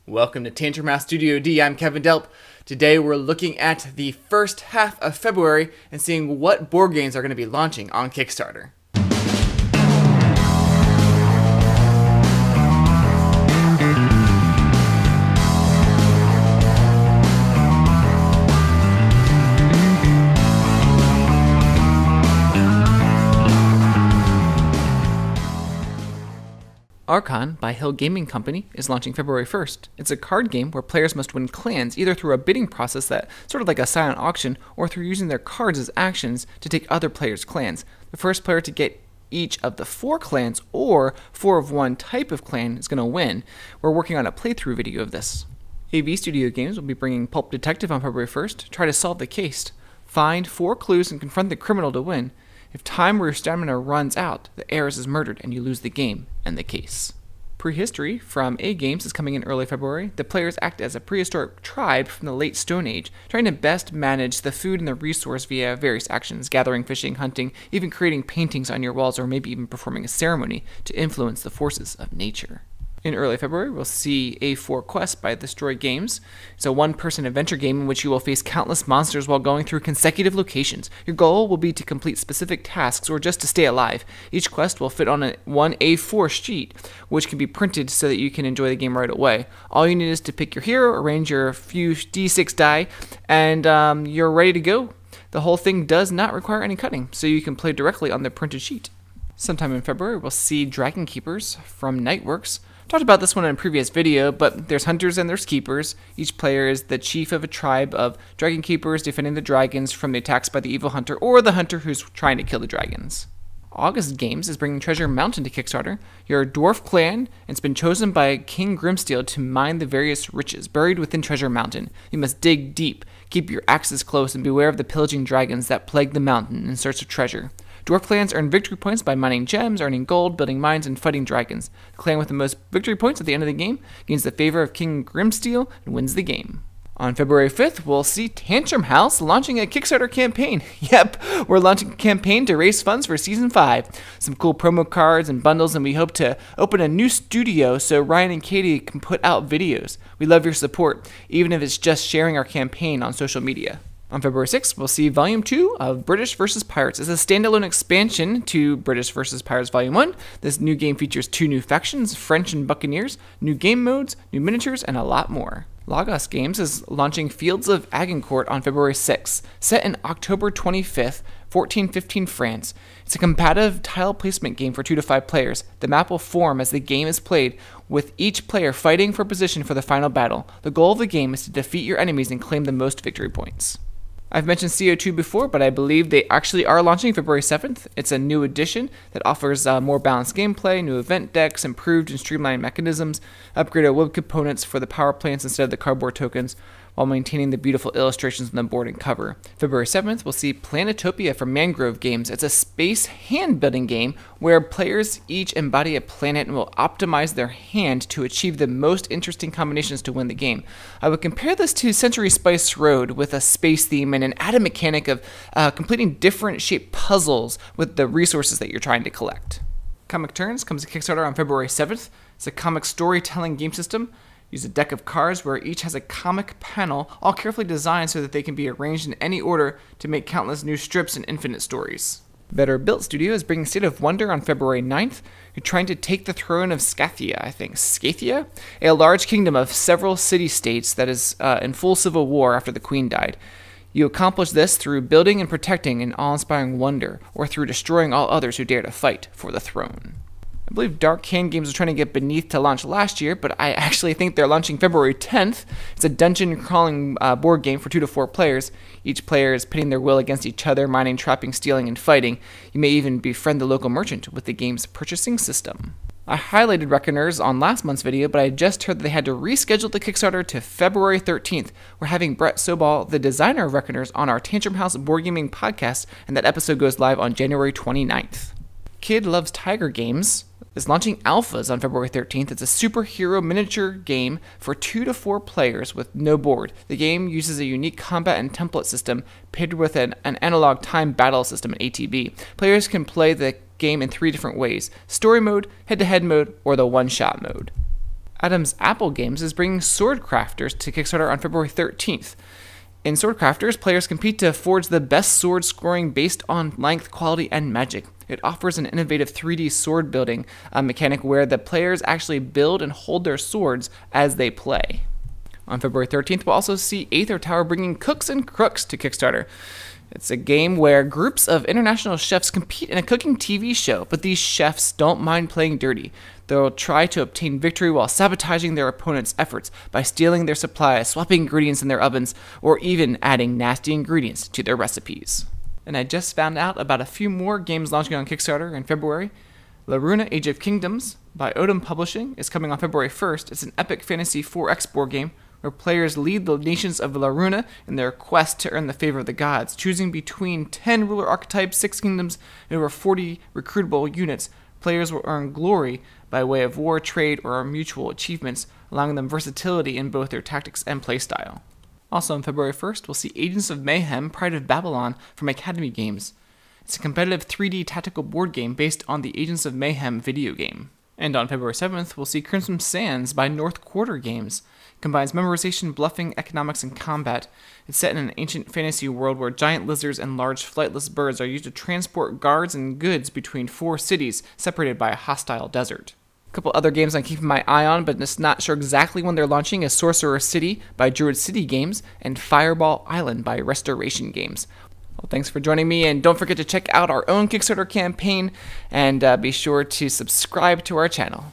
Welcome to Tantrum House Studio D. I'm Kevin Delp. Today we're looking at the first half of February and seeing what board games are going to be launching on Kickstarter. Arkhan by Hill Gaming Company is launching February 1st. It's a card game where players must win clans either through a bidding process that sort of like a silent auction or through using their cards as actions to take other players' clans. The first player to get each of the 4 clans or 4 of one type of clan is going to win. We're working on a playthrough video of this. AV Studio Games will be bringing Pulp Detective on February 1st. Try to solve the case. Find 4 clues and confront the criminal to win. If time or your stamina runs out, the heiress is murdered and you lose the game and the case. Prehistory from A Games is coming in early February. The players act as a prehistoric tribe from the late Stone Age, trying to best manage the food and the resource via various actions, gathering, fishing, hunting, even creating paintings on your walls, or maybe even performing a ceremony to influence the forces of nature. In early February, we'll see A4 Quest by Destroy Games. It's a one-person adventure game in which you will face countless monsters while going through consecutive locations. Your goal will be to complete specific tasks or just to stay alive. Each quest will fit on one A4 sheet, which can be printed so that you can enjoy the game right away. All you need is to pick your hero, arrange your few D6 die, and you're ready to go. The whole thing does not require any cutting, so you can play directly on the printed sheet. Sometime in February, we'll see Dragon Keepers from Nightworks. Talked about this one in a previous video, but there's hunters and there's keepers. Each player is the chief of a tribe of dragon keepers defending the dragons from the attacks by the evil hunter or the hunter who's trying to kill the dragons. August Games is bringing Treasure Mountain to Kickstarter. You're a dwarf clan, and it's been chosen by King Grimsteel to mine the various riches buried within Treasure Mountain. You must dig deep, keep your axes close, and beware of the pillaging dragons that plague the mountain in search of treasure. Dwarf clans earn victory points by mining gems, earning gold, building mines, and fighting dragons. The clan with the most victory points at the end of the game gains the favor of King Grimsteel and wins the game. On February 5th, we'll see Tantrum House launching a Kickstarter campaign. Yep, we're launching a campaign to raise funds for Season 5. Some cool promo cards and bundles, and we hope to open a new studio so Ryan and Katie can put out videos. We love your support, even if it's just sharing our campaign on social media. On February 6th, we'll see Volume 2 of British vs. Pirates. It's a standalone expansion to British vs. Pirates Volume 1. This new game features 2 new factions, French and Buccaneers, new game modes, new miniatures, and a lot more. Lagos Games is launching Fields of Agincourt on February 6th, set in October 25th, 1415 France. It's a combative tile placement game for 2 to 5 players. The map will form as the game is played, with each player fighting for position for the final battle. The goal of the game is to defeat your enemies and claim the most victory points. I've mentioned CO2 before, but I believe they actually are launching February 7th. It's a new edition that offers more balanced gameplay, new event decks, improved and streamlined mechanisms, upgraded web components for the power plants instead of the cardboard tokens, while maintaining the beautiful illustrations on the board and cover. February 7th, we'll see Planetopia from Mangrove Games. It's a space hand-building game where players each embody a planet and will optimize their hand to achieve the most interesting combinations to win the game. I would compare this to Century Spice Road with a space theme and an added mechanic of completing different shaped puzzles with the resources that you're trying to collect. Comic Turns comes to Kickstarter on February 7th. It's a comic storytelling game system. Use a deck of cards where each has a comic panel, all carefully designed so that they can be arranged in any order to make countless new strips and infinite stories. Better Built Studio is bringing State of Wonder on February 9th. You're trying to take the throne of Scathia, a large kingdom of several city-states that is in full civil war after the queen died. You accomplish this through building and protecting an awe-inspiring wonder, or through destroying all others who dare to fight for the throne. I believe Dark Hand Games was trying to get Beneath to launch last year, but I actually think they're launching February 10th. It's a dungeon-crawling board game for 2 to 4 players. Each player is pitting their will against each other, mining, trapping, stealing, and fighting. You may even befriend the local merchant with the game's purchasing system. I highlighted Reckoners on last month's video, but I just heard that they had to reschedule the Kickstarter to February 13th. We're having Brett Sobal, the designer of Reckoners, on our Tantrum House Board Gaming podcast, and that episode goes live on January 29th. Kid Loves Tiger Games is launching alphas on February 13th. It's a superhero miniature game for 2 to 4 players with no board. The game uses a unique combat and template system paired with an analog time battle system, an ATB. Players can play the game in 3 different ways: story mode, head-to-head mode, or the one-shot mode. Adam's Apple Games is bringing Sword Crafters to Kickstarter on February 13th. In Sword Crafters, players compete to forge the best sword scoring based on length, quality, and magic. It offers an innovative 3D sword building mechanic where the players actually build and hold their swords as they play. On February 13th, we'll also see Aether Tower bringing Cooks and Crooks to Kickstarter. It's a game where groups of international chefs compete in a cooking TV show, but these chefs don't mind playing dirty. They'll try to obtain victory while sabotaging their opponents' efforts by stealing their supplies, swapping ingredients in their ovens, or even adding nasty ingredients to their recipes. And I just found out about a few more games launching on Kickstarter in February. Rune Age of Kingdoms by Odin Publishing is coming on February 1st. It's an epic fantasy 4X board game where players lead the nations of Laruna in their quest to earn the favor of the gods, choosing between 10 ruler archetypes, 6 kingdoms, and over 40 recruitable units. Players will earn glory by way of war, trade, or mutual achievements, allowing them versatility in both their tactics and playstyle. Also on February 1st, we'll see Agents of Mayhem, Pride of Babylon from Academy Games. It's a competitive 3D tactical board game based on the Agents of Mayhem video game. And on February 7th, we'll see Crimson Sands by North Quarter Games. It combines memorization, bluffing, economics, and combat. It's set in an ancient fantasy world where giant lizards and large flightless birds are used to transport guards and goods between 4 cities separated by a hostile desert. A couple other games I'm keeping my eye on, but just not sure exactly when they're launching, is Sorcerer City by Druid City Games and Fireball Island by Restoration Games. Well, thanks for joining me, and don't forget to check out our own Kickstarter campaign, and be sure to subscribe to our channel.